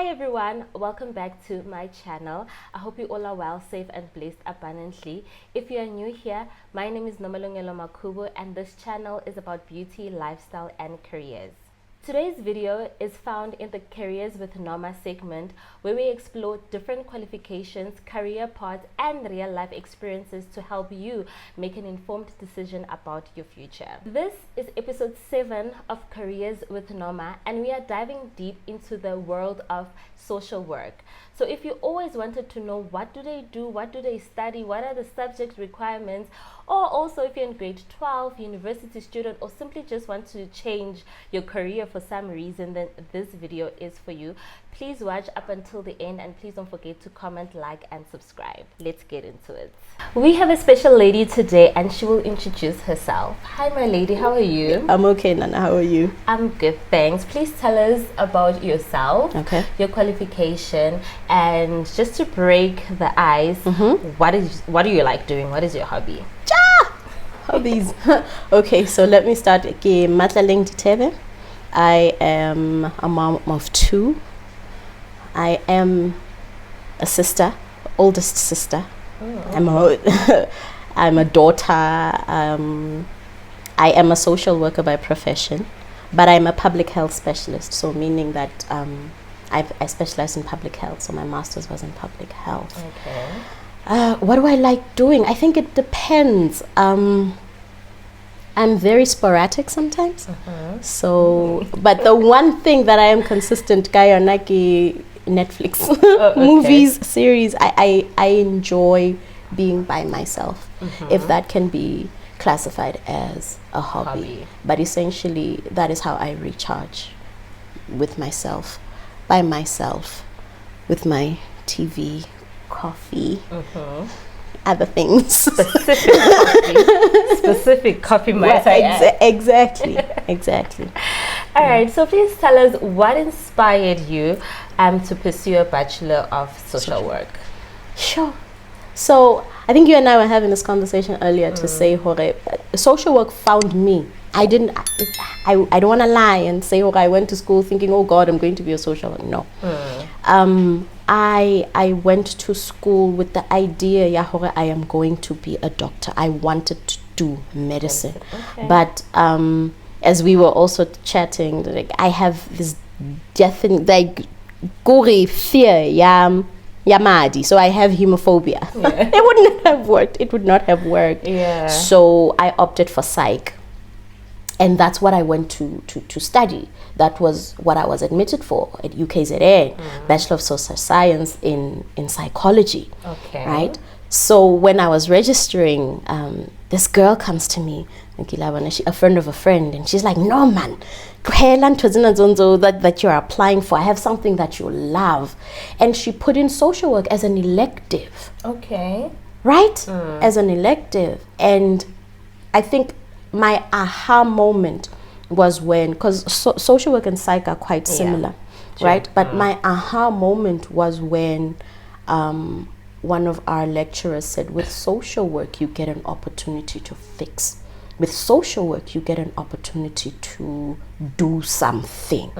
Hi everyone, welcome back to my channel. I hope you all are well, safe and blessed abundantly. If you are new here, my name is Noma and this channel is about beauty, lifestyle and careers. Today's video is found in the Careers with Noma segment, where we explore different qualifications, career paths and real life experiences to help you make an informed decision about your future. This is episode 7 of Careers with Noma, and we are diving deep into the world of social work. So if you always wanted to know what do they do, what do they study, what are the subject requirements, or also if you're in grade 12, university student, or simply just want to change your career for some reason, then this video is for you. Please watch up until the end and please don't forget to comment, like and subscribe. Let's get into it. We have a special lady today and she will introduce herself. Hi my lady, how are you? I'm okay, Nana. How are you? I'm good, thanks. Please tell us about yourself, your qualification, and just to break the ice, what do you like doing? What is your hobby? Hobbies. Okay, so let me start again. Matlaleng Ditebe. I am a mom of 2. I am a sister, oldest sister. I'm a daughter. I am a social worker by profession, but I'm a public health specialist. So meaning that I specialize in public health. So my master's was in public health. Okay. What do I like doing? I think it depends. I'm very sporadic sometimes. So, but the one thing that I am consistent, Kaya Naki Netflix movies, series, I enjoy being by myself. If that can be classified as a hobby. But essentially, that is how I recharge with myself, by myself, with my TV, coffee, other things. Specific coffee, exactly. All right, so please tell us what inspired you to pursue a Bachelor of Social Work. Sure. So I think you and I were having this conversation earlier to say, Hore, social work found me. I don't want to lie and say, I went to school thinking, oh God, I'm going to be a social worker. No. I went to school with the idea, I am going to be a doctor. I wanted to do medicine. But as we were also chatting, like, I have this definite fear, Yamadi. So I have hemophobia. It wouldn't have worked. It would not have worked. So I opted for psych. And that's what I went to study. That was what I was admitted for at UKZN, Bachelor of Social Science in psychology. Right? So when I was registering, this girl comes to me, a friend of a friend, and she's like, no man, that you're applying for, I have something that you love. And she put in social work as an elective. Right? As an elective. And I think my aha moment was when, because social work and psych are quite similar, right? But my aha moment was when one of our lecturers said, with social work, you get an opportunity to fix. With social work, you get an opportunity to do something,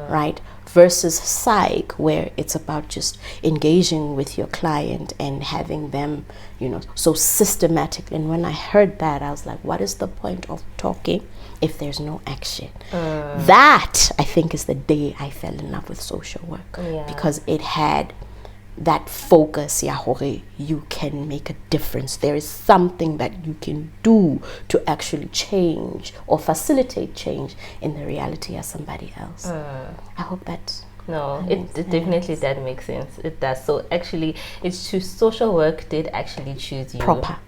right? Versus psych, where it's about just engaging with your client and having them, so systematic. And when I heard that, I was like, what is the point of talking if there's no action? That, I think, is the day I fell in love with social work, because it had that focus, you can make a difference. There is something that you can do to actually change or facilitate change in the reality of somebody else. I hope that... No, it definitely that makes sense. It does. So actually, it's true. Social work did actually choose you. Proper.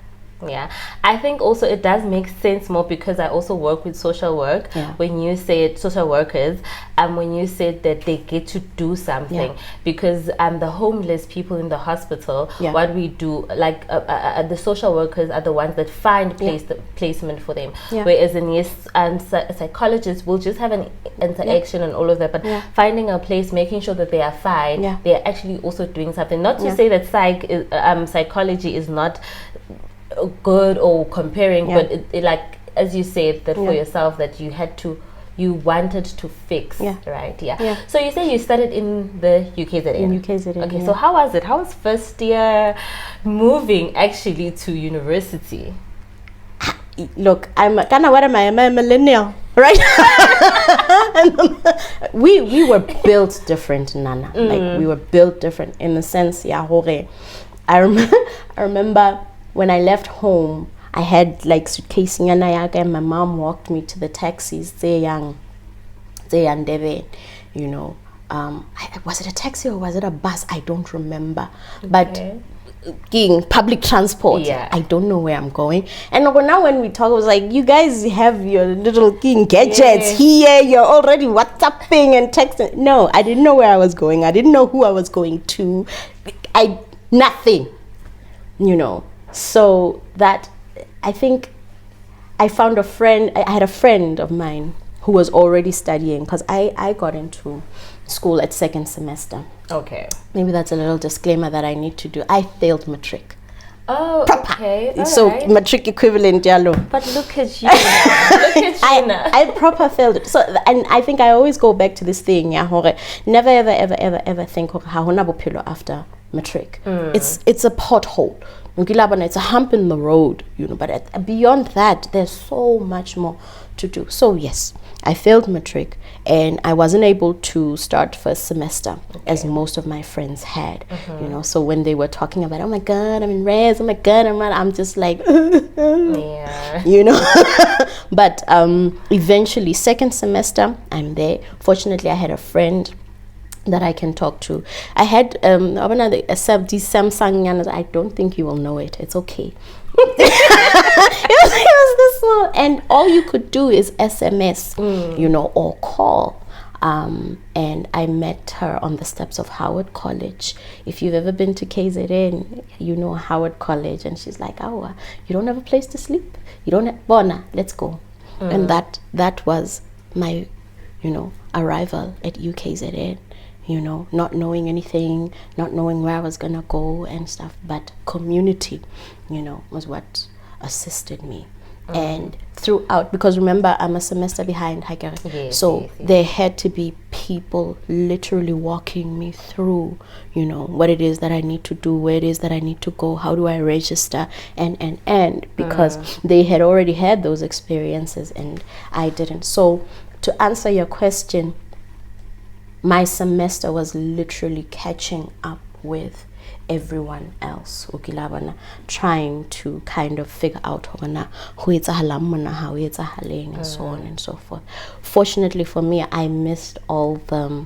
Yeah, I think also it does make sense more because I also work with social work. When you said social workers, when you said that they get to do something, because the homeless people in the hospital, what we do, like the social workers are the ones that find placement for them, whereas psychologists will just have an interaction and all of that, but finding a place, making sure that they are fine, they're actually also doing something. Not to say that psychology is not good or comparing, but it, like as you said, that for yourself, that you had to you wanted to fix, right? Yeah. So you say you studied in the UKZN. In UKZN. Okay, so how was it? How was first year moving actually to university? Look, I'm a millennial, right? we were built different, Nana. Like we were built different in the sense, I remember when I left home, I had like suitcase and my mom walked me to the taxis. They young, you know. Was it a taxi or was it a bus? I don't remember, but. Public transport. I don't know where I'm going. And now when we talk, it was like, you guys have your little gadgets here. You're already WhatsApping and texting. No, I didn't know where I was going. I didn't know who I was going to. Nothing, you know. So that, I think I found a friend. I had a friend of mine who was already studying, because I got into school at second semester. Okay. Maybe that's a little disclaimer that I need to do. I failed matric. Oh, proper. Okay. So matric equivalent, yellow. But look at you. Look at you. I proper failed it. So, and I think I always go back to this thing. Never ever think after matric. It's a pothole. It's a hump in the road, you know. But beyond that, there's so much more to do. So yes, I failed matric, and I wasn't able to start first semester as most of my friends had, you know. So when they were talking about, oh my God, I'm in res, oh my God, I'm just like, you know. But eventually, second semester, I'm there. Fortunately, I had a friend that I can talk to. I had Samsung, I don't think you will know it. It's okay. it was this small, and all you could do is SMS, you know, or call. And I met her on the steps of Howard College. If you've ever been to KZN, you know Howard College. And she's like, oh, you don't have a place to sleep? You don't have, Bona, let's go. And that was my, you know, arrival at UKZN. You know, not knowing anything, not knowing where I was gonna go and stuff, but community, you know, was what assisted me. And throughout, because remember, I'm a semester behind, so there had to be people literally walking me through, you know, what it is that I need to do, where it is that I need to go, how do I register, and because they had already had those experiences and I didn't. So to answer your question, my semester was literally catching up with everyone else, trying to kind of figure out how it's and so on and so forth. Fortunately for me, I missed all the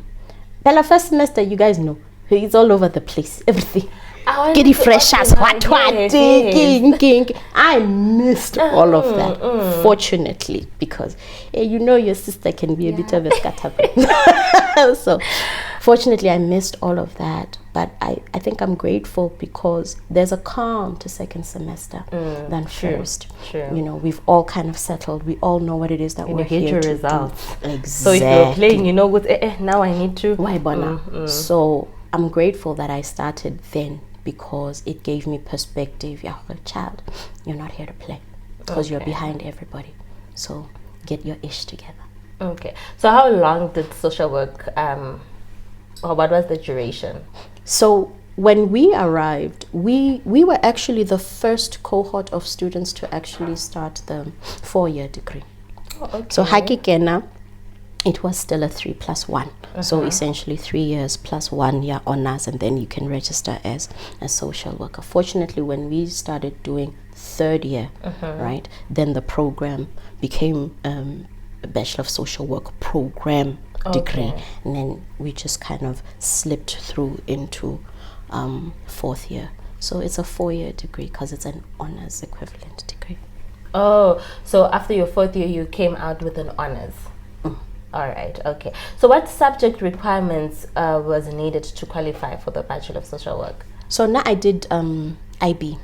first semester, you guys know, it's all over the place, everything. Get it fresh as what I missed all of that, fortunately, because you know your sister can be a bit of a scatterbrain. So fortunately I missed all of that, but I think I'm grateful because there's a calm to second semester than first. You know, we've all kind of settled, we all know what it is that we're here to results do. Exactly. So if you're playing, you know, with now I need to so I'm grateful that I started then, because it gave me perspective. You're a child, you're not here to play, because you're behind everybody, so get your ish together. Okay, so how long did social work or what was the duration? So when we arrived, we were actually the first cohort of students to actually start the 4-year degree. So hakikena, it was still a 3+1. So essentially 3 years plus 1 year honors, and then you can register as a social worker. Fortunately, when we started doing 3rd year, right, then the program became a Bachelor of Social Work program degree, and then we just kind of slipped through into 4th year. So it's a 4-year degree because it's an honors equivalent degree. Oh, so after your 4th year, you came out with an honors. All right, okay. So what subject requirements was needed to qualify for the Bachelor of Social Work? So now I did IB,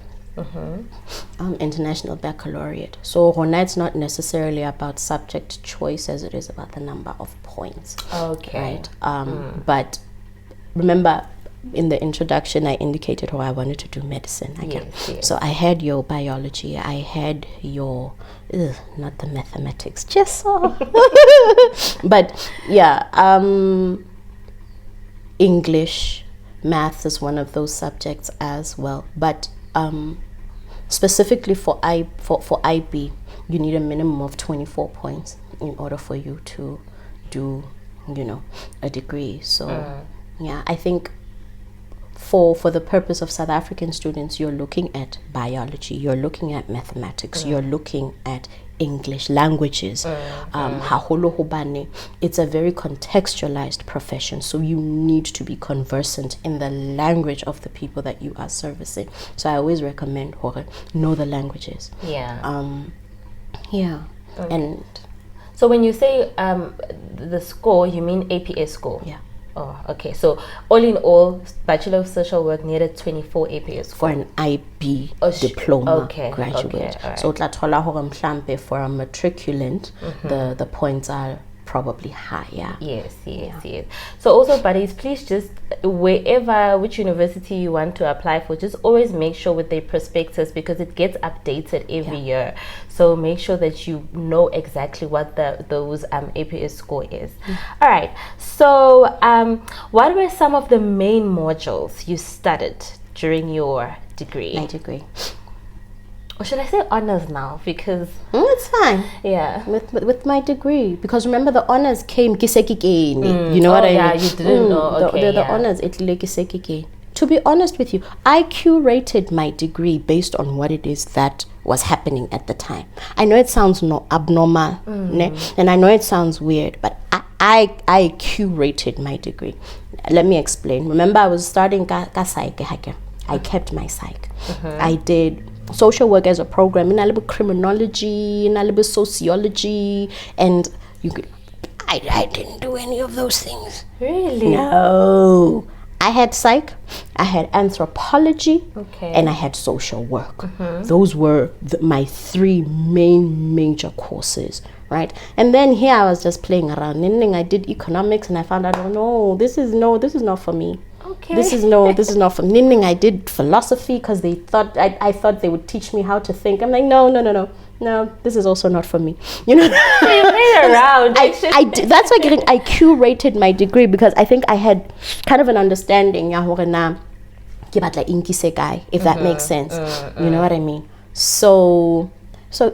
International Baccalaureate. So now it's not necessarily about subject choice as it is about the number of points. Okay. Right. But remember, in the introduction, I indicated how I wanted to do medicine. Yes. So I had your biology, I had your, not the mathematics, just so. But yeah, English, math is one of those subjects as well. But specifically for IB, you need a minimum of 24 points in order for you to do, a degree. So yeah, I think for the purpose of South African students, you're looking at biology, you're looking at mathematics, you're looking at English languages. It's a very contextualized profession, so you need to be conversant in the language of the people that you are servicing. So I always recommend know the languages. And so when you say the score, you mean APS score? Yeah. Oh, okay. So all in all, Bachelor of Social Work needed 24 APS score. For an IB diploma graduate. Okay, right. So for a matriculant, the points are probably higher. Yes. So also, buddies, please just which university you want to apply for, just always make sure with their prospectus, because it gets updated every year. So make sure that you know exactly what those APS score is. All right. So what were some of the main modules you studied during your degree? My degree. Or should I say honors now? Because it's fine. Yeah. With my degree, because remember the honors came kiseki. You know what I mean? Yeah, you didn't know. The honors it kiseki. To be honest with you, I curated my degree based on what it is that was happening at the time. I know it sounds abnormal, and I know it sounds weird, but I curated my degree. Let me explain. Remember, I was starting psych. I kept my psych. I did social work as a program, in a little criminology, in a little sociology, and I didn't do any of those things. Really? No. I had psych, I had anthropology, and I had social work. Those were my three major courses, right? And then here I was just playing around. And I did economics, and I found out, this is not for me. Okay. This is not for me. I did philosophy because they thought I thought they would teach me how to think. I'm like, no, this is also not for me. You know, so you played around. That's why I curated my degree, because I think I had kind of an understanding. If that makes sense, you know what I mean. So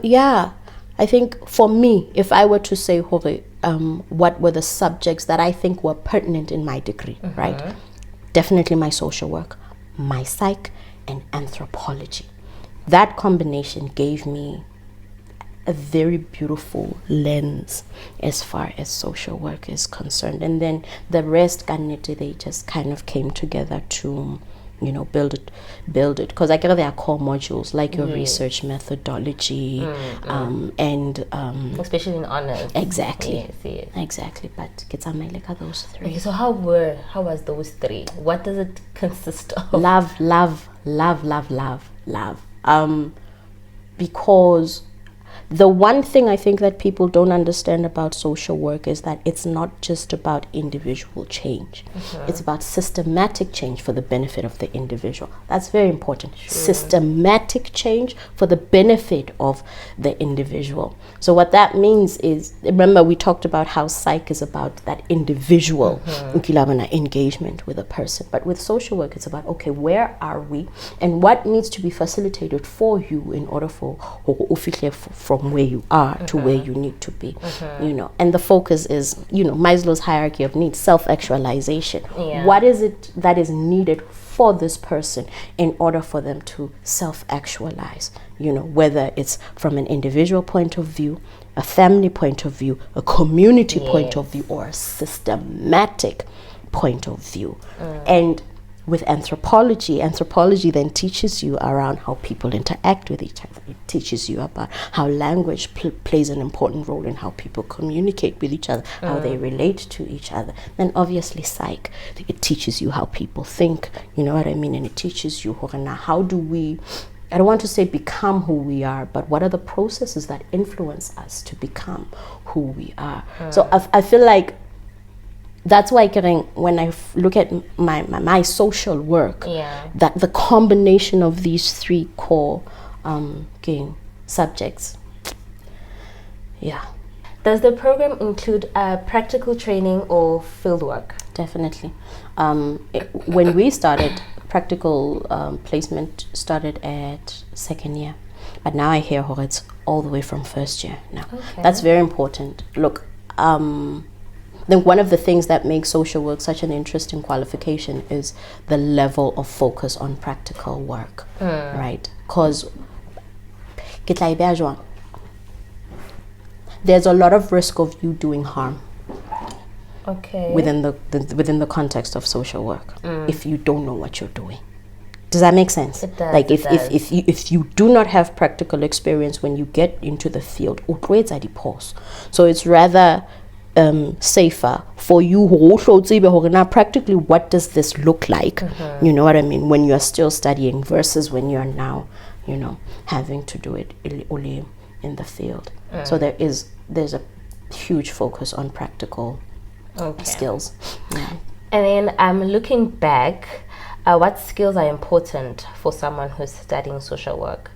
yeah, I think for me, if I were to say, what were the subjects that I think were pertinent in my degree, right? Definitely my social work, my psych, and anthropology. That combination gave me a very beautiful lens as far as social work is concerned. And then the rest, they just kind of came together to, build it. Because I guess there are core modules like your research methodology, and especially in honors. Exactly. Yes. Exactly. But like those three. Okay, so how was those three? What does it consist of? Love. Because the one thing I think that people don't understand about social work is that it's not just about individual change. It's about systematic change for the benefit of the individual. That's very important. Sure. Systematic change for the benefit of the individual. So what that means is, remember we talked about how psych is about that individual engagement with a person. But with social work, it's about, okay, where are we and what needs to be facilitated for you in order for from where you are to where you need to be, and the focus is, Maslow's hierarchy of needs, self-actualization. What is it that is needed for this person in order for them to self-actualize, whether it's from an individual point of view, a family point of view, a community point of view, or a systematic point of view. And with anthropology then teaches you around how people interact with each other. It teaches you about how language plays an important role in how people communicate with each other, how they relate to each other. Then obviously psych, it teaches you how people think, you know what I mean? And it teaches you how do we, I don't want to say become who we are, but what are the processes that influence us to become who we are? So I feel like that's why when I look at my social work, that the combination of these three core subjects. Yeah. Does the program include practical training or field work? Definitely. When we started, practical placement started at second year, but now I hear it's all the way from first year now. Okay. That's very important. Look, then one of the things that makes social work such an interesting qualification is the level of focus on practical work, right? Because there's a lot of risk of you doing harm. Okay. Within the context of social work, if you don't know what you're doing. Does that make sense? It does. Like if you do not have practical experience when you get into the field, so it's rather safer for you now practically what does this look like, you know what I mean, when you're still studying versus when you're now, you know, having to do it in the field. So there's a huge focus on practical skills. Yeah. And then looking back, what skills are important for someone who's studying social work?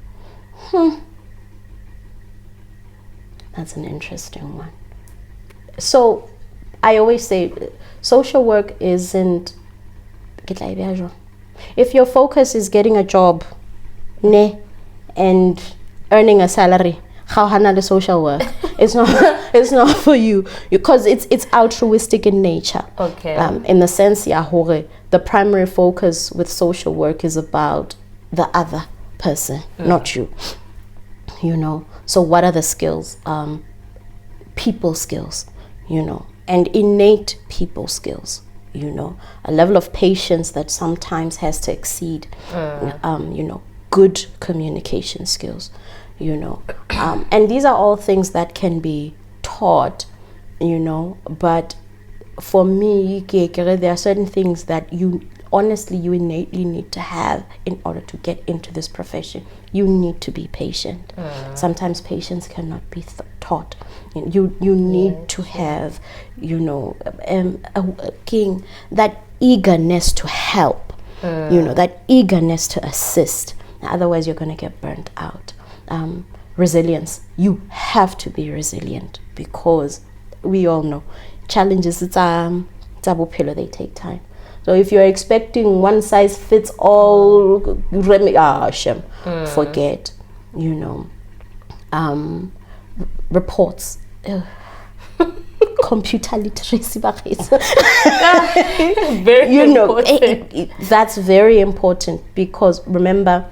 That's an interesting one. So I always say social work isn't, if your focus is getting a job and earning a salary, how the social work, it's not for you, because it's altruistic in nature. Okay. In the sense the primary focus with social work is about the other person, not you, you know. So what are the skills? People skills, you know, and innate people skills, you know, a level of patience that sometimes has to exceed you know, good communication skills, you know, and these are all things that can be taught, you know. But for me, there are certain things that you innately need to have in order to get into this profession. You need to be patient. Sometimes patience cannot be taught. You need to have, you know, that eagerness to help, you know, that eagerness to assist. Otherwise, you're going to get burnt out. Resilience. You have to be resilient, because we all know challenges, it's pillar, they take time. So if you're expecting one size fits all, forget, you know. Reports. Computer literacy. Very you know, important. That's very important, because remember,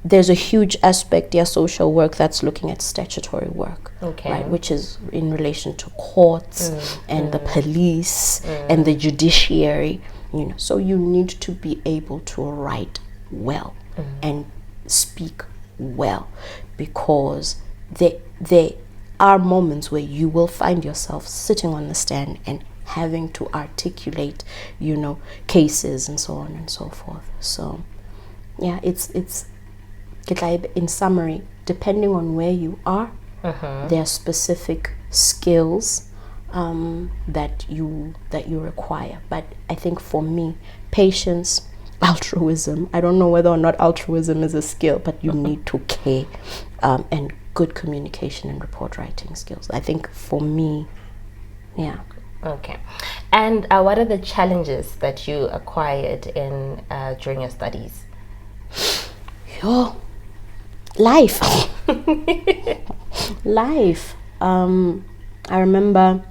there's a huge aspect of social work that's looking at statutory work, right, which is in relation to courts and the police and the judiciary, you know. So you need to be able to write well and speak well, because there are moments where you will find yourself sitting on the stand and having to articulate, you know, cases and so on and so forth. So yeah, it's in summary, depending on where you are, there are specific skills that you require. But I think for me, patience, altruism, I don't know whether or not altruism is a skill, but you need to care, and good communication and report writing skills. I think for me, yeah. Okay. And what are the challenges that you acquired in during your studies? Life. I remember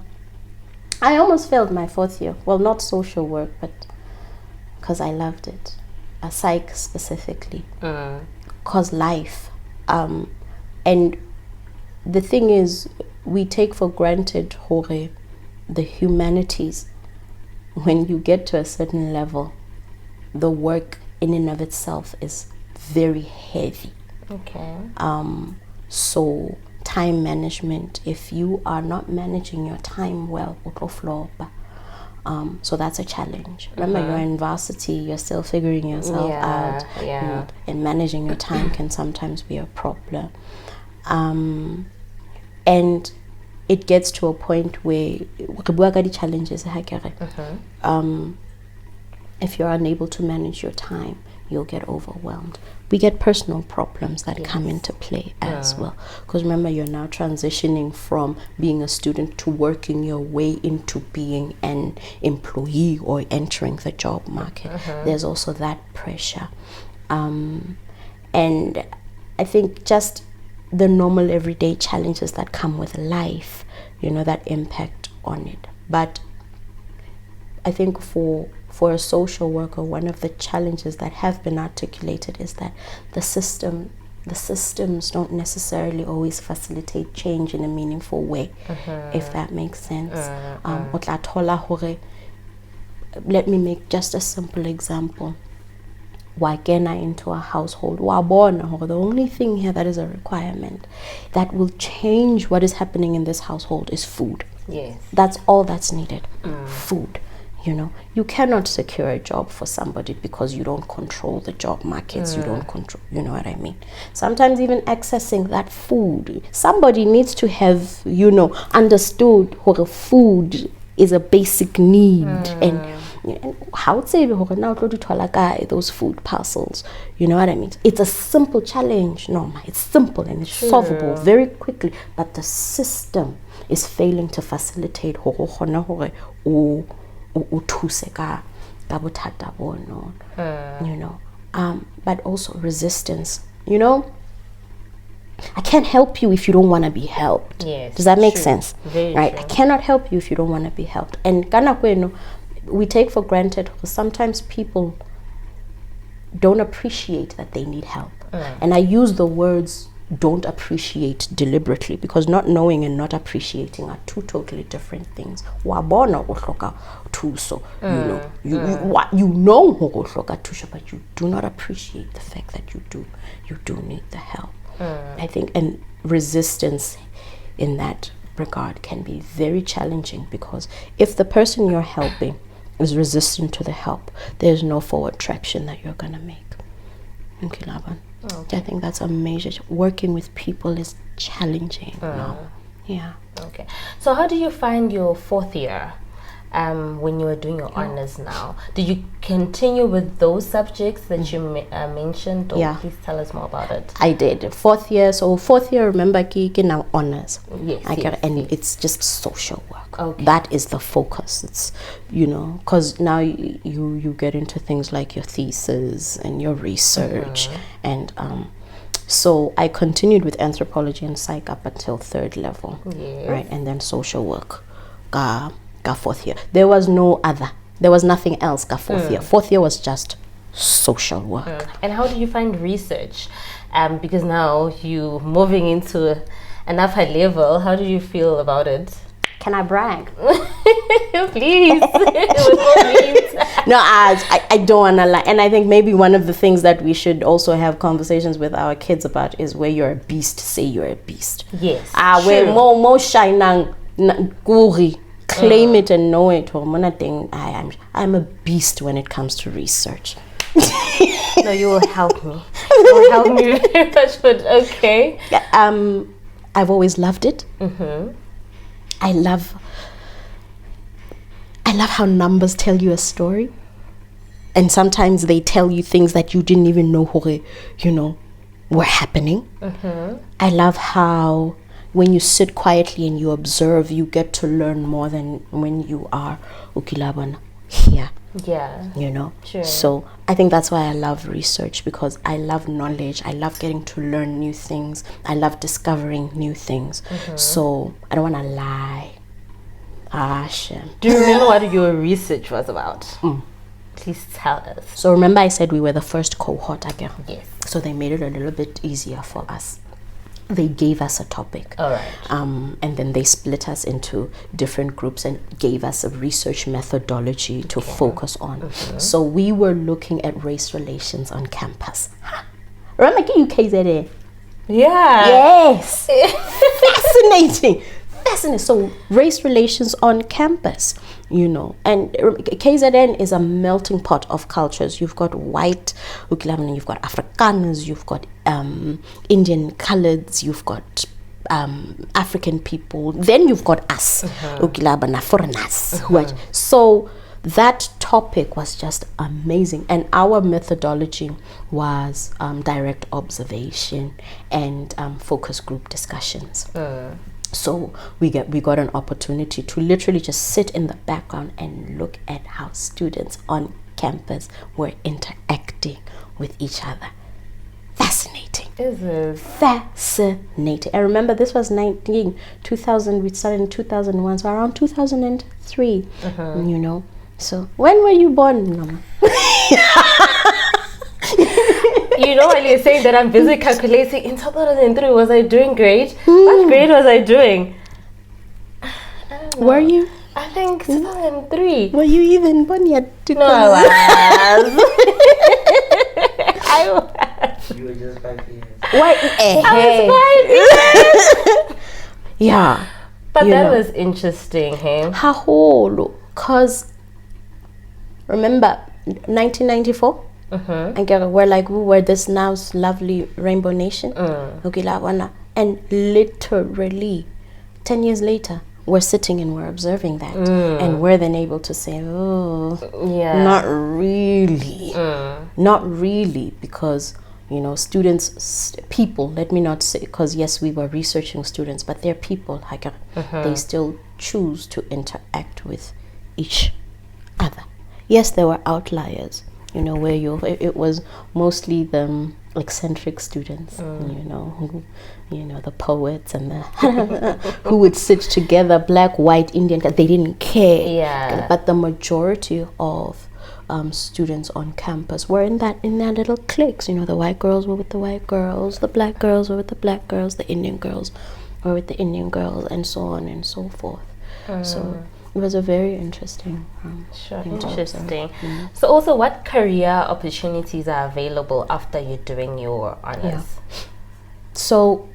I almost failed my fourth year. Well, not social work, but because I loved it. Psych specifically. Because life. And the thing is, we take for granted the humanities. When you get to a certain level, the work in and of itself is very heavy. Okay. So time management, if you are not managing your time well, so that's a challenge. Remember, you're in varsity, you're still figuring yourself out. Yeah. And managing your time can sometimes be a problem. And it gets to a point where the challenges, if you're unable to manage your time, you'll get overwhelmed. We get personal problems that come into play as well. Because remember, you're now transitioning from being a student to working your way into being an employee or entering the job market. There's also that pressure. And I think just the normal everyday challenges that come with life, that impact on it. But I think for a social worker, one of the challenges that have been articulated is that the systems don't necessarily always facilitate change in a meaningful way, if that makes sense. Let me make just a simple example. Wagena into a household, the only thing here that is a requirement that will change what is happening in this household is food. Yes. That's all that's needed. Food. You cannot secure a job for somebody because you don't control the job markets. You don't control, you know what I mean? Sometimes even accessing that food, somebody needs to have, understood what food is a basic need. And how to say now those food parcels, you know what I mean? It's a simple challenge, Noma. It's simple and it's solvable very quickly, but the system is failing to facilitate but also resistance. I can't help you if you don't want to be helped. Yes, does that make sense? Very right? True. I cannot help you if you don't want to be helped. And we take for granted because sometimes people don't appreciate that they need help. And I use the words don't appreciate deliberately because not knowing and not appreciating are two totally different things. You know but you do not appreciate the fact that you do need the help. I think, and resistance in that regard can be very challenging because if the person you're helping is resistant to the help, there's no forward traction that you're gonna make. Okay. I think that's a major. Working with people is challenging. Yeah. Okay. So how do you find your fourth year? When you were doing your honors now, did you continue with those subjects that you mentioned, or please tell us more about it? I did. Fourth year, remember now honors. Yes, and it's just social work. Okay. That is the focus. It's, because now you get into things like your thesis and your research. And so I continued with anthropology and psych up until third level. Yes. Right, and then social work. Fourth year. There was no other. There was nothing else. Fourth year. Fourth year was just social work. And how do you find research? Because now you're moving into an upper level. How do you feel about it? Can I brag? Please. No, I don't want to lie. And I think maybe one of the things that we should also have conversations with our kids about is where you're a beast, say you're a beast. Yes. Where more shinang guri. Claim it and know it. I'm a beast when it comes to research. No, you will help me. You will help me very much, but okay. I've always loved it. I love how numbers tell you a story. And sometimes they tell you things that you didn't even know were happening. I love how when you sit quietly and you observe, you get to learn more than when you are here. Yeah. Sure. So I think that's why I love research, because I love knowledge. I love getting to learn new things. I love discovering new things. So I don't want to lie. Do you remember what your research was about? Please tell us. So remember I said we were the first cohort again. Yes. So they made it a little bit easier for us. They gave us a topic. All right. And then they split us into different groups and gave us a research methodology to focus on. So we were looking at race relations on campus. Remember KZN? Yeah. Yes. Fascinating. So race relations on campus, and KZN is a melting pot of cultures. You've got white, you've got Afrikaners, you've got Indian coloreds, you've got African people. Then you've got us, foreigners. So that topic was just amazing, and our methodology was direct observation and focus group discussions. So we got an opportunity to literally just sit in the background and look at how students on campus were interacting with each other. Fascinating. Is it? Fascinating. I remember this was 2000, we started in 2001, so around 2003, you know. So when were you born, Noma? You know, when you're saying that, I'm busy calculating. In 2003, was I doing grade? What grade was I doing? I don't know. Were you? I think 2003. Were you even born yet? No, I was. I was. You were just 5 years. Why? I was 5 years. Yeah. But that was interesting, hey? How? Because remember 1994? And we were this now lovely rainbow nation. And literally 10 years later, we're sitting and we're observing that. And we're then able to say, oh, yeah, not really. Not really, because, you know, students, people, let me not say, because yes, we were researching students, but they're people. They still choose to interact with each other. Yes, there were outliers, you know, where it was mostly the eccentric students, you know, the poets and the who would sit together, black, white, Indian, they didn't care. Yeah. But the majority of students on campus were in their little cliques. You know, the white girls were with the white girls, the black girls were with the black girls, the Indian girls were with the Indian girls, and so on and so forth. So it was a very interesting interesting. So also, what career opportunities are available after you're doing your honors? So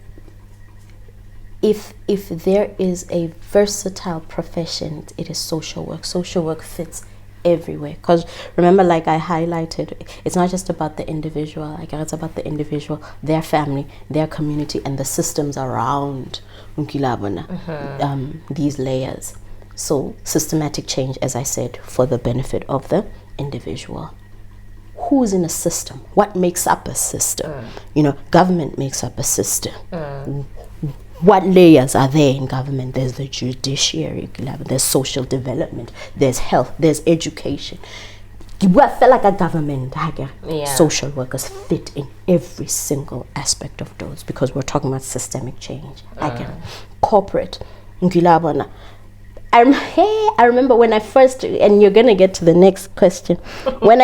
if there is a versatile profession, it is social work. Social work fits everywhere, because remember, like I highlighted, it's not just about the individual, it's about the individual, their family, their community, and the systems around these layers. So systematic change, as I said, for the benefit of the individual. Who's in a system? What makes up a system? You know, government makes up a system. What layers are there in government? There's the judiciary, there's social development, there's health, there's education. You feel like a government. Social workers fit in every single aspect of those, because we're talking about systemic change. Corporate. I remember when I first, and you're gonna get to the next question. When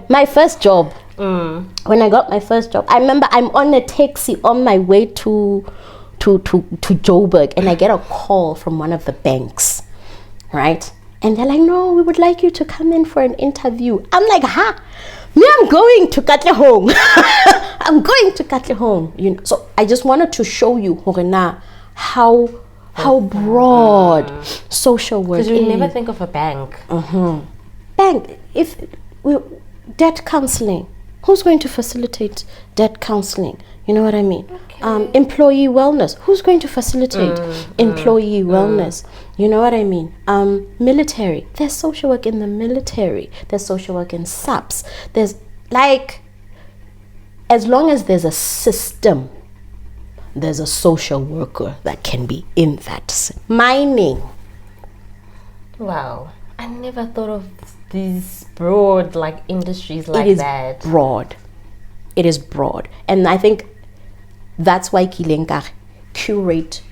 my first job, when I got my first job, I remember I'm on a taxi on my way to Joburg, and I get a call from one of the banks, right? And they're like, no, we would like you to come in for an interview. I'm like, me, I'm going to Katlehong. I'm going to Katlehong. You know, so I just wanted to show you, Horena, how broad social work is. Because you never think of a bank. Bank, debt counseling. Who's going to facilitate debt counseling? You know what I mean? Okay. Employee wellness. Who's going to facilitate employee wellness? You know what I mean? Military. There's social work in the military. There's social work in SAPS. There's as long as there's a system, there's a social worker that can be in that. Mining. Wow. I never thought of these broad industries like that. It is broad. And I think that's why Kilenka curate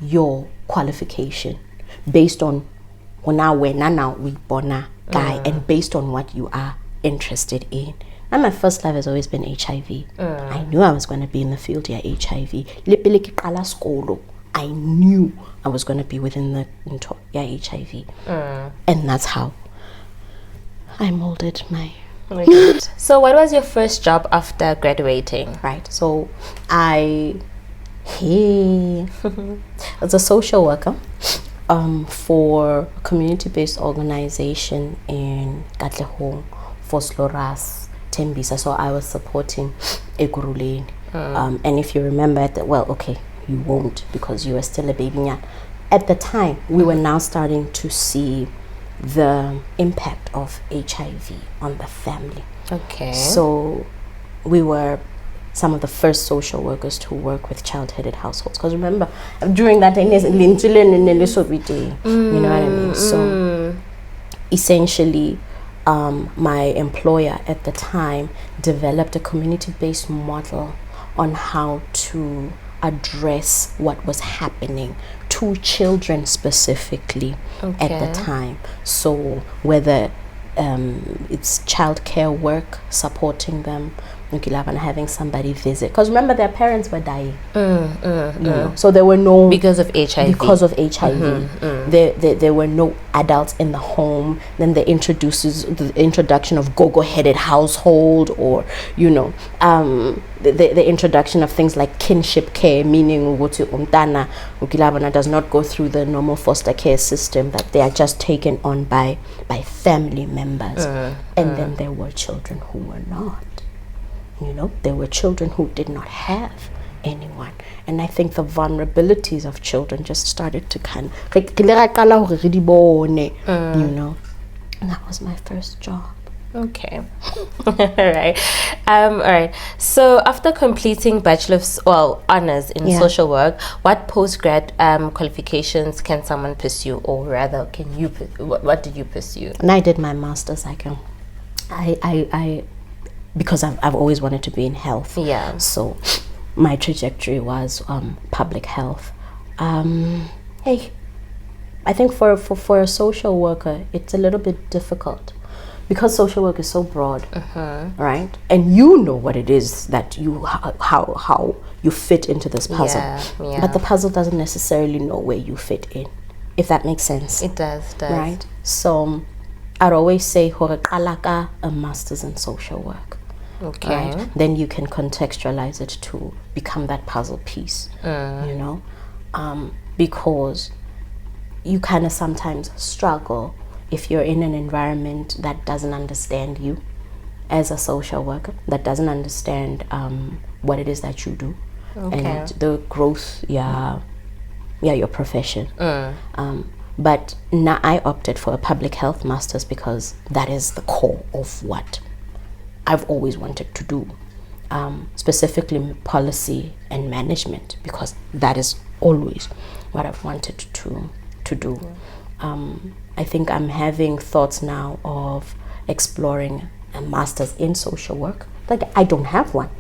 your qualification based on and based on what you are interested in. And my first love has always been HIV. I knew I was going to be in the field of HIV. I knew I was going to be within the HIV. And that's how I molded my... So what was your first job after graduating? Right, so I was a social worker for a community-based organization in Katlehong for Sloras, Tembisa. So I was supporting Eguruleni. And if you remember, you won't because you are still a baby nyana. At the time, we were now starting to see the impact of HIV on the family. Okay. So we were some of the first social workers to work with child-headed households. Because remember, during that time, you know what I mean? So essentially, my employer at the time developed a community-based model on how to address what was happening to children specifically at the time. So whether it's childcare work, supporting them, and having somebody visit, because remember their parents were dying, you know, so there were no, because of HIV. There were no adults in the home. Then the introduction of go-headed household, or you know, the introduction of things like kinship care, meaning umtana ukilabana does not go through the normal foster care system, that they are just taken on by family members. And then there were children who were not. You know, there were children who did not have anyone. And I think the vulnerabilities of children just started to kind of, you know, and that was my first job. Okay. All right. So after completing bachelor's, honors in social work, what postgrad qualifications can someone pursue, or rather, what did you pursue? And I did my master's. Because I've always wanted to be in health. Yeah. So my trajectory was public health. Hey, I think for a social worker, it's a little bit difficult because social work is so broad, right? And you know what it is that how you fit into this puzzle. Yeah. But the puzzle doesn't necessarily know where you fit in, if that makes sense. It does. Right? So I'd always say a master's in social work. Okay. Right? Then you can contextualize it to become that puzzle piece, you know, because you kind of sometimes struggle if you're in an environment that doesn't understand you as a social worker, that doesn't understand what it is that you do, and the growth, your profession. But now I opted for a public health master's because that is the core of what I've always wanted to do, specifically policy and management, because that is always what I've wanted to do. I think I'm having thoughts now of exploring a master's in social work. Like, I don't have one,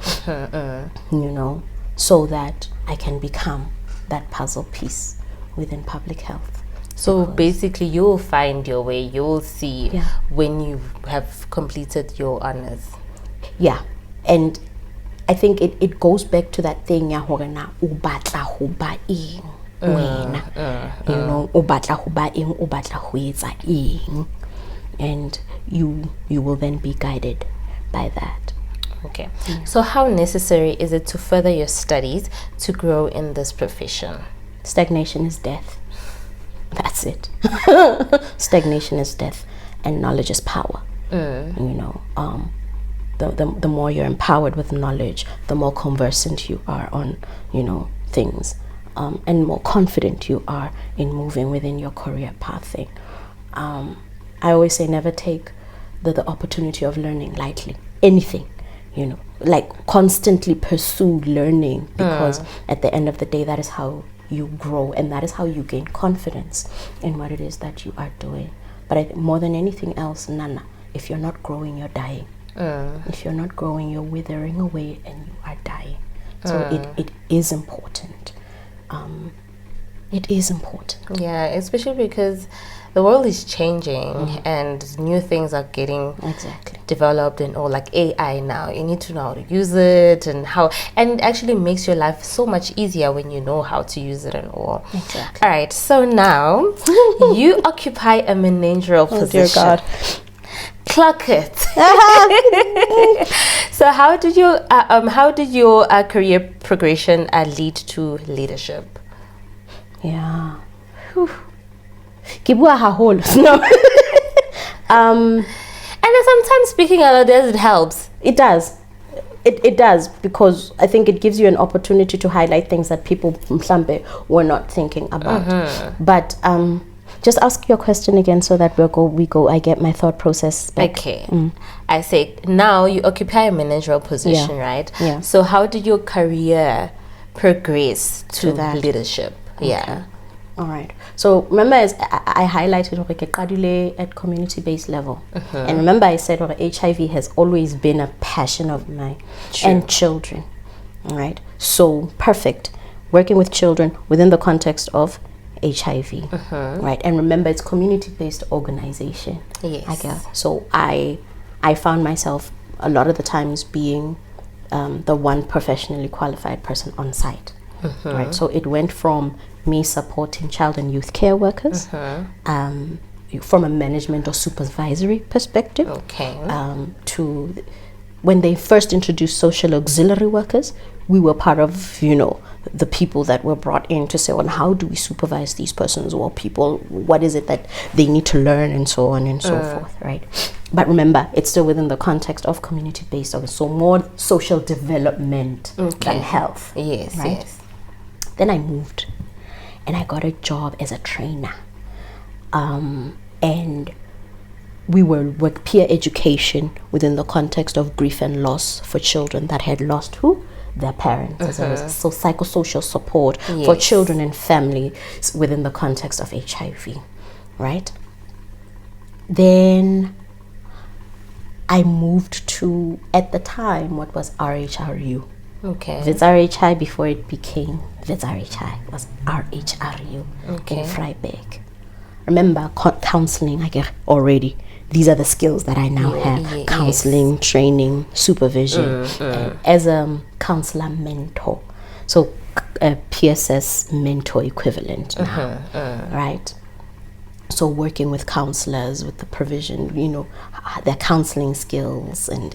you know, so that I can become that puzzle piece within public health. So basically, you'll find your way. You'll see when you have completed your honors. Yeah, and I think it goes back to that thing ya hore na o batla ho ba eng wena, you know, o batla ho ba eng, o batla ho etsa eng, and you will then be guided by that. Okay. So how necessary is it to further your studies to grow in this profession? Stagnation is death. That's it. Stagnation is death, and knowledge is power. You know, the more you're empowered with knowledge, the more conversant you are on, you know, things, and more confident you are in moving within your career pathing. I always say never take the opportunity of learning lightly. Anything, you know, like constantly pursue learning, because at the end of the day, that is how you grow, and that is how you gain confidence in what it is that you are doing. But more than anything else, Nana, if you're not growing, you're dying. If you're not growing, you're withering away and you are dying. So it is important. It is important. Yeah, especially because the world is changing and new things are getting developed, and all, like AI now. You need to know how to use it, and it actually makes your life so much easier when you know how to use it and all. Exactly. All right, so now you occupy a managerial position. Dear God. Clock it. So how did your career progression lead to leadership? Yeah. Kibua haholo. No. And sometimes speaking out loud, it helps. It does. It does, because I think it gives you an opportunity to highlight things that people mhlambe were not thinking about. But just ask your question again so that we go. I get my thought process back. Okay. I say now you occupy a managerial position, right? Yeah. So how did your career progress to that leadership? Okay. Yeah. All right. So remember, as I highlighted at community-based level, and remember I said HIV has always been a passion of mine. And children. All right. So perfect. Working with children within the context of HIV, right? And remember, it's community-based organization. Yes. So I found myself a lot of the times being the one professionally qualified person on site, right? So it went from me supporting child and youth care workers, from a management or supervisory perspective, to when they first introduced social auxiliary workers, we were part of, the people that were brought in to say, well, how do we supervise these persons or people? What is it that they need to learn, and so on and so forth, right? But remember, it's still within the context of community-based, so more social development than health. Yes, right? yes. Then I moved, and I got a job as a trainer, and we were with peer education within the context of grief and loss for children that had lost their parents, as a result. So psychosocial support for children and families within the context of HIV, right? Then I moved to, at the time, what was RHRU. Okay. It's RHI before it became It's RHI. It was RHRU in Vryburg. Remember, counseling, I get already. These are the skills that I now have. Counseling, training, supervision, and as a counselor mentor. So a PSS mentor equivalent now, right? So working with counselors with the provision, their counseling skills and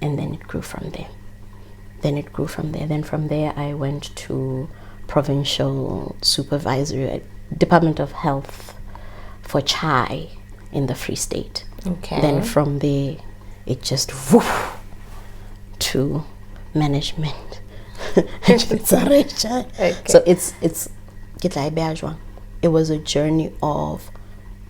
then it grew from there. Then from there I went to provincial supervisory, Department of Health for Chai in the Free State. Okay. Then from there it just to management. So it was a journey of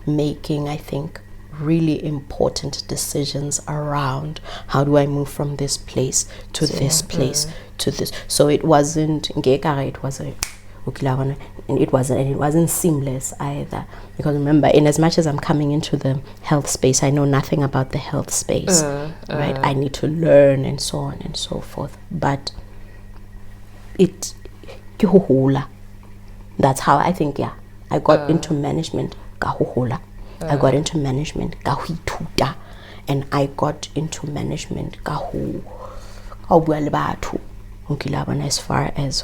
making, I think, really important decisions around how do I move from this place to this place to this. So it wasn't it wasn't seamless either, because remember, in as much as I'm coming into the health space, I know nothing about the health space, right? I need to learn and so on and so forth. But that's how I think, I got into management I got into management and I got into management as far as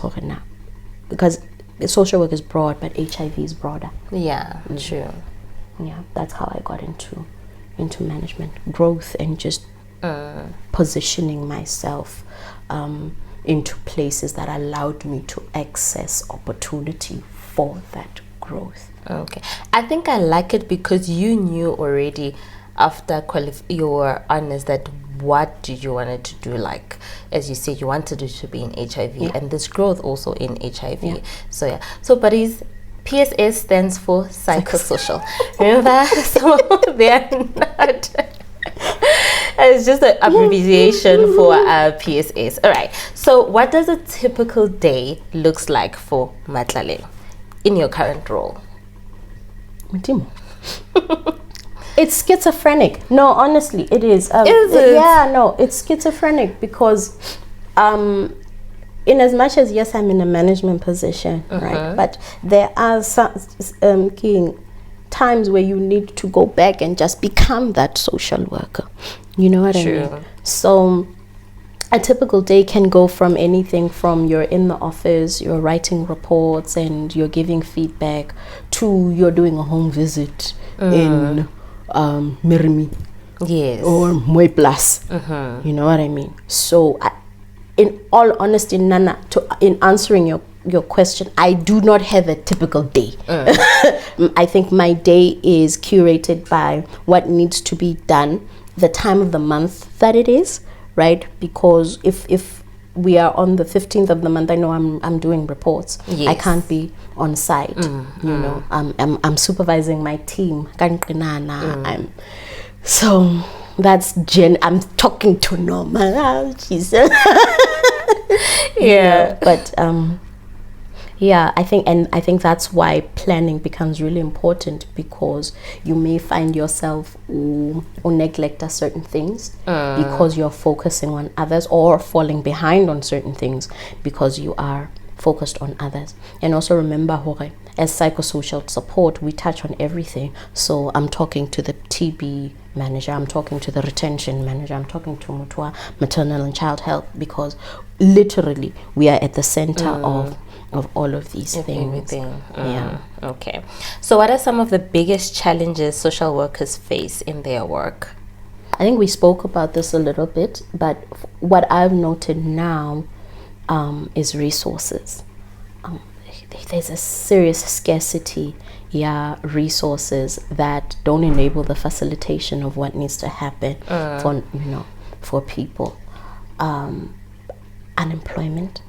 because social work is broad, but HIV is broader. Yeah, true. Yeah, that's how I got into management, growth, and just positioning myself into places that allowed me to access opportunity for that growth. Okay, I think I like it because you knew already after your honors that what did you wanted to do, like as you said, you wanted it to be in HIV and this growth also in HIV. So buddies, PSS stands for psychosocial. Remember, so they're not it's just an abbreviation for PSS. All right, so what does a typical day looks like for Matlaleng in your current role? It's schizophrenic. No, honestly, it is. Is it? Yeah, no, it's schizophrenic because in as much as, yes, I'm in a management position, right? But there are some times where you need to go back and just become that social worker. You know what I mean? So a typical day can go from anything from you're in the office, you're writing reports and you're giving feedback, to you're doing a home visit in Mirimi, or Moy Plus. You know what I mean? So in all honesty, Nana, in answering your question, I do not have a typical day. I think my day is curated by what needs to be done, the time of the month that it is, right? Because if we are on the 15th of the month, I know I'm doing reports. Yes. I can't be on site. You know, I'm supervising my team. I'm so that's I'm talking to Noma. She's yeah. But yeah, I think that's why planning becomes really important, because you may find yourself or neglect certain things because you're focusing on others, or falling behind on certain things because you are focused on others. And also remember, Hore, as psychosocial support, we touch on everything. So I'm talking to the TB manager, I'm talking to the retention manager, I'm talking to Mutwa, maternal and child health, because literally we are at the center of all of these things. Everything. Yeah. Okay. So what are some of the biggest challenges social workers face in their work? I think we spoke about this a little bit, but what I've noted now is resources. There's a serious scarcity, resources that don't enable the facilitation of what needs to happen for people. Unemployment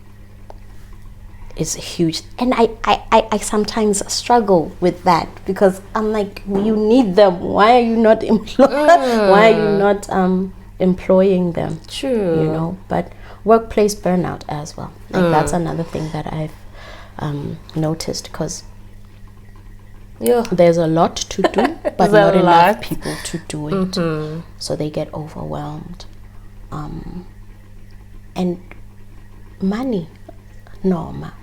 is huge, and I sometimes struggle with that, because I'm like, you need them. Why are you not Why are you not employing them? True. You know, but workplace burnout as well. Like that's another thing that I've noticed, because there's a lot to do, but not enough people to do it. So they get overwhelmed. And money, Noma.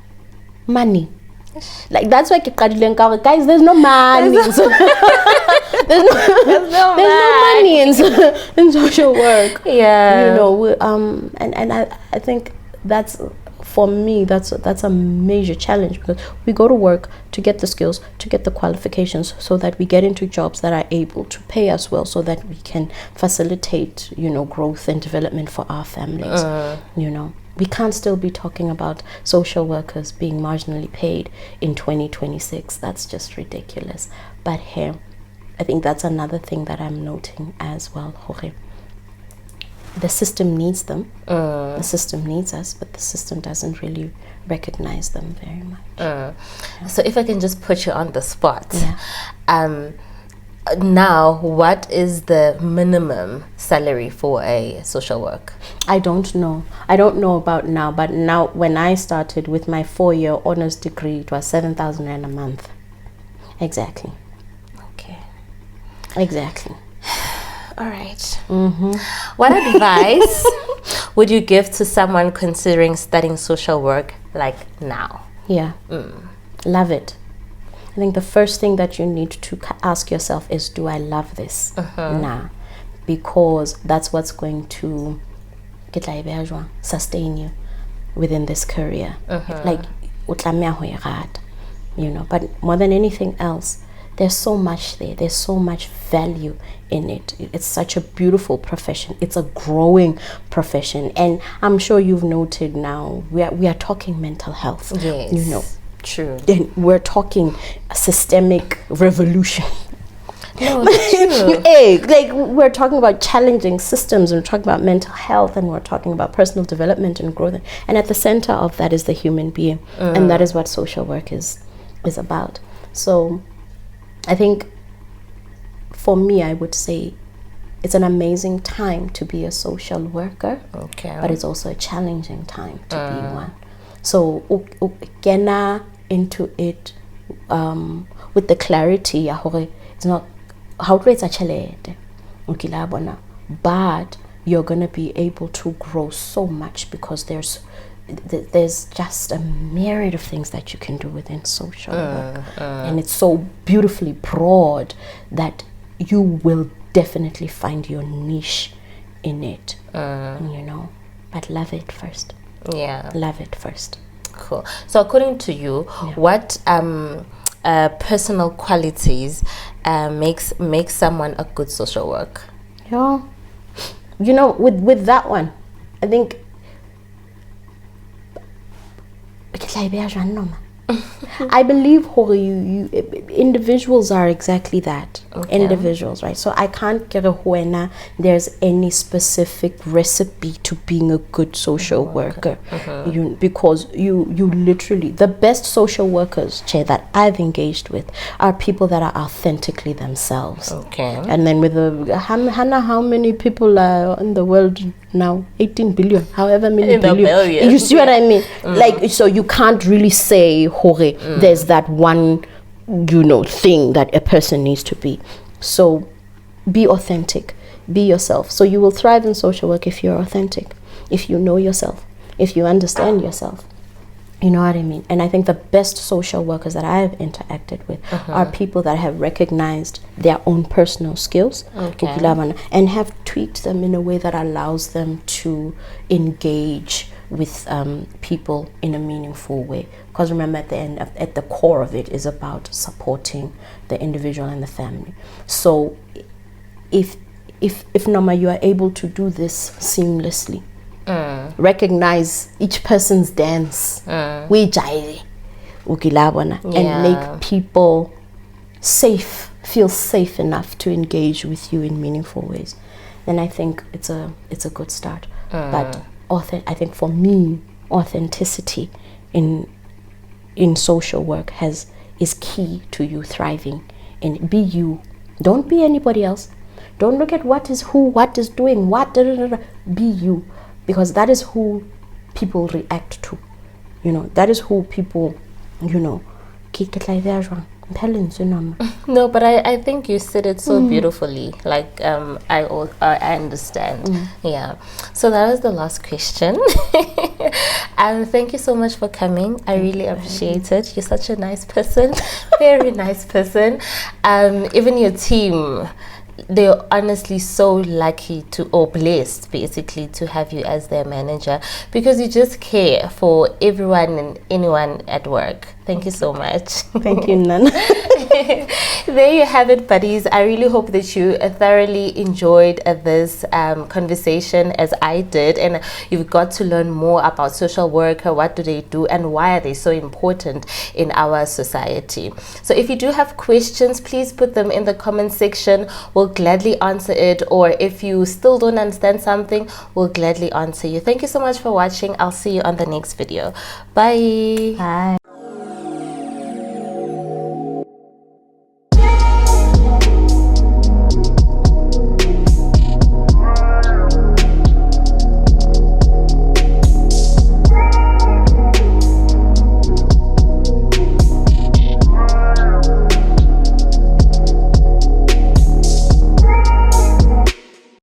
Money. Like that's why guys, there's no money. There's no money in social work. Yeah. You know, and I think that's, for me, that's a major challenge, because we go to work to get the skills, to get the qualifications, so that we get into jobs that are able to pay us well, so that we can facilitate, growth and development for our families. We can't still be talking about social workers being marginally paid in 2026. That's just ridiculous. But here, I think that's another thing that I'm noting as well, Jorge. The system needs them. The system needs us, but the system doesn't really recognize them very much. So if I can just put you on the spot, now what is the minimum salary for a social work? I don't know about now, but now, when I started with my 4-year honors degree, it was 7,000 rand a month. Exactly. Okay. Exactly. All right. What advice would you give to someone considering studying social work, like now? Yeah. Love it. I think the first thing that you need to ask yourself is, do I love this? Nah. Because that's what's going to sustain you within this career. Like, but more than anything else, there's so much there. There's so much value in it. It's such a beautiful profession. It's a growing profession. And I'm sure you've noted now, we are talking mental health. Yes. True. And we're talking a systemic revolution. No, that's true. Like, we're talking about challenging systems, and we're talking about mental health, and we're talking about personal development and growth. And at the center of that is the human being. And that is what social work is about. So I think, for me, I would say it's an amazing time to be a social worker. Okay. But it's also a challenging time to be one. So get into it with the clarity. It's not how to a but you're gonna be able to grow so much, because there's just a myriad of things that you can do within social work, and it's so beautifully broad that you will definitely find your niche in it. But love it first. Love it first. Cool. So according to you, what personal qualities makes someone a good social worker? With that one, I think I believe individuals are exactly that. Okay. Individuals, right? So I can't get a huena there's any specific recipe to being a good social worker. Because you literally, the best social workers, Che, that I've engaged with are people that are authentically themselves. Okay. And then with how many people are in the world now? 18 billion, however many billion. You see what I mean? Like, so you can't really say there's that one thing that a person needs to be. So be authentic, be yourself. So you will thrive in social work if you're authentic, if you know yourself, if you understand yourself. You know what I mean? And I think the best social workers that I have interacted with are people that have recognized their own personal skills and have tweaked them in a way that allows them to engage with people in a meaningful way. Because remember, at the core of it is about supporting the individual and the family. So if Noma, you are able to do this seamlessly, recognize each person's dance, and make people feel safe enough to engage with you in meaningful ways, then I think it's a good start. But I think for me, authenticity in social work is key to you thriving. And be you. Don't be anybody else. Don't look at what is doing what. Be you, because that is who people react to. That is who people, No, but I think you said it so beautifully. Like I understand. Yeah. So that was the last question. And thank you so much for coming. I really appreciate it. You're such a nice person, very nice person. Even your team, they're honestly so lucky or blessed basically to have you as their manager, because you just care for everyone and anyone at work. Thank you so much. Thank you, Nana. There you have it, buddies. I really hope that you thoroughly enjoyed this conversation as I did, and you've got to learn more about social worker, what do they do, and why are they so important in our society. So if you do have questions, please put them in the comment section. We'll gladly answer it, or if you still don't understand something, we'll gladly answer you. Thank you so much for watching. I'll see you on the next video. Bye. Bye.